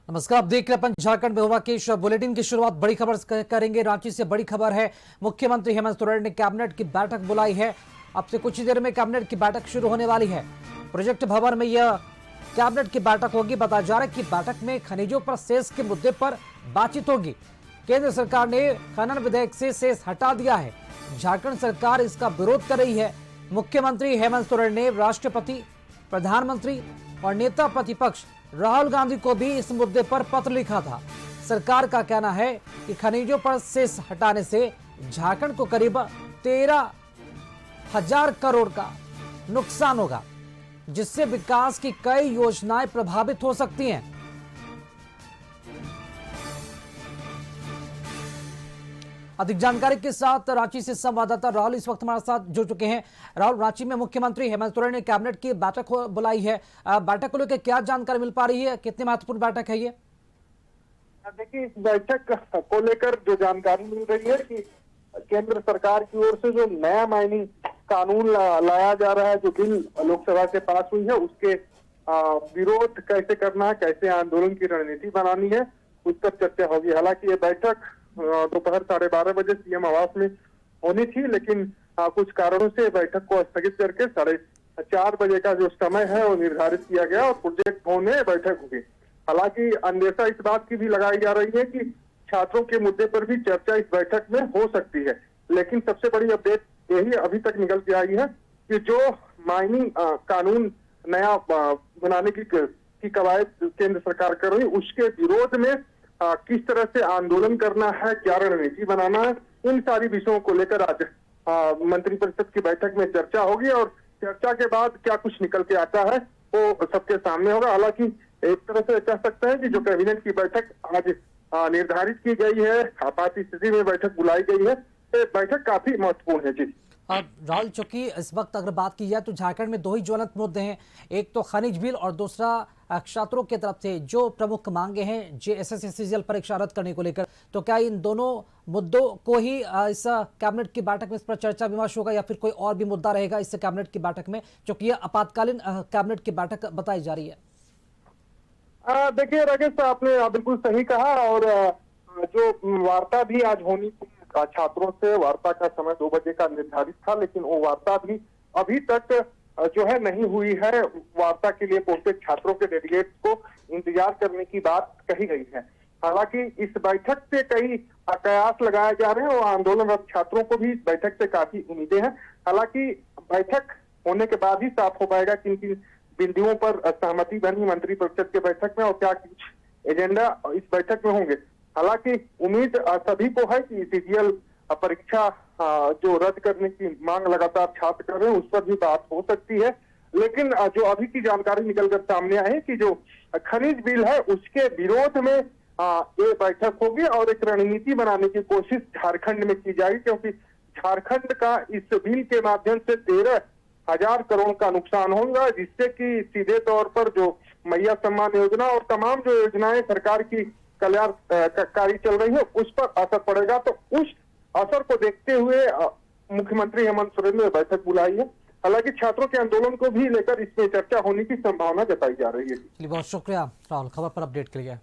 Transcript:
नमस्कार, आप देख रहे हैं पंच झारखंड में हुआ की बुलेटिन की शुरुआत बड़ी खबर से करेंगे। रांची से बड़ी खबर है, मुख्यमंत्री हेमंत सोरेन ने कैबिनेट की बैठक बुलाई है। अब से कुछ ही देर में कैबिनेट की बैठक शुरू होने वाली है। प्रोजेक्ट भवन में यह कैबिनेट की बैठक होगी। बताया जा रहा है कि बैठक में खनिजों पर सेस के मुद्दे पर बातचीत होगी। केंद्र सरकार ने खनन विधेयक से सेस हटा दिया है। झारखंड सरकार इसका विरोध कर रही है। मुख्यमंत्री हेमंत सोरेन ने राष्ट्रपति, प्रधानमंत्री और नेता प्रतिपक्ष राहुल गांधी को भी इस मुद्दे पर पत्र लिखा था। सरकार का कहना है कि खनिजों पर सेस हटाने से झारखंड को करीब 13,000 करोड़ का नुकसान होगा, जिससे विकास की कई योजनाएं प्रभावित हो सकती हैं। अधिक जानकारी के साथ रांची से संवाददाता राहुल इस वक्त हमारे साथ जुड़ चुके हैं। राहुल, रांची में मुख्यमंत्री हेमंत सोरेन ने कैबिनेट की बैठक बुलाई है। बैठक को लेकर क्या जानकारी मिल पा रही है? कितनी महत्वपूर्ण बैठक है ये? देखिए, इस बैठक को लेकर जो जानकारी मिल रही है कि केंद्र सरकार की ओर से जो नया माइनिंग कानून लाया जा रहा है, जो बिल लोकसभा से पास हुई है, उसके विरोध कैसे करना है, कैसे आंदोलन की रणनीति बनानी है, उस पर चर्चा होगी। हालांकि ये बैठक दोपहर 12:30 बजे सीएम आवास में होनी थी, लेकिन कुछ कारणों से बैठक को स्थगित करके 4:30 बजे का जो समय है वो निर्धारित किया गया और प्रोजेक्ट भवन में बैठक होगी। हालांकि अंदेशा इस बात की भी लगाई जा रही है कि छात्रों के मुद्दे पर भी चर्चा इस बैठक में हो सकती है। लेकिन सबसे बड़ी अपडेट यही अभी तक निकल के आई है कि जो माइनिंग कानून नया बनाने की कवायद केंद्र सरकार कर रही है, उसके विरोध में किस तरह से आंदोलन करना है, क्या रणनीति बनाना है, इन सारी विषयों को लेकर आज मंत्रिपरिषद की बैठक में चर्चा होगी और चर्चा के बाद क्या कुछ निकल के आता है वो सबके सामने होगा। हालांकि एक तरह से कह सकते हैं कि जो कैबिनेट की बैठक आज निर्धारित की गई है, आपात स्थिति में बैठक बुलाई गई है, ये बैठक काफी महत्वपूर्ण है। जी राहुल, चूंकि इस वक्त अगर बात की जाए तो झारखंड में दो ही ज्वलंत मुद्दे हैं, एक तो खनिज बिल और दूसरा छात्रों की तरफ से जो प्रमुख मांगे हैं JSS-CGL परीक्षा रद्द करने को लेकर। तो क्या इन दोनों मुद्दों को ही इस कैबिनेट की बैठक में इस पर चर्चा विमर्श होगा या फिर कोई और भी मुद्दा रहेगा इस कैबिनेट की बैठक में, क्योंकि यह आपातकालीन कैबिनेट की बैठक बताई जा रही है? देखिए राकेश, आपने बिल्कुल सही कहा और जो वार्ता भी आज होनी थी छात्रों से, वार्ता का समय 2 बजे का निर्धारित था, लेकिन वो वार्ता भी अभी तक जो है नहीं हुई है। वार्ता के लिए पहुंचे छात्रों के डेलीगेट्स को इंतजार करने की बात कही गई है। हालांकि इस बैठक से कई कयास लगाए जा रहे हैं और आंदोलनरत छात्रों को भी इस बैठक से काफी उम्मीदें हैं। हालांकि बैठक होने के बाद ही साफ हो पाएगा किन किन बिंदुओं पर सहमति बनी मंत्रिपरिषद के बैठक में और क्या कुछ एजेंडा इस बैठक में होंगे। हालांकि उम्मीद सभी को है कि CGL परीक्षा जो रद्द करने की मांग लगातार छात्र कर रहे हैं, उस पर भी बात हो सकती है। लेकिन जो अभी की जानकारी निकलकर सामने आई है कि जो खनिज बिल है उसके विरोध में ये बैठक होगी और एक रणनीति बनाने की कोशिश झारखंड में की जाएगी, क्योंकि झारखंड का इस बिल के माध्यम से 13,000 करोड़ का नुकसान होगा, जिससे कि सीधे तौर पर जो मैया सम्मान योजना और तमाम जो योजनाएं सरकार की कल्याणकारी चल रही है उस पर असर पड़ेगा। तो उस असर को देखते हुए मुख्यमंत्री हेमंत सोरेन ने बैठक बुलाई है। हालांकि छात्रों के आंदोलन को भी लेकर इसमें चर्चा होने की संभावना जताई जा रही है। बहुत शुक्रिया राहुल, खबर पर अपडेट के लिए।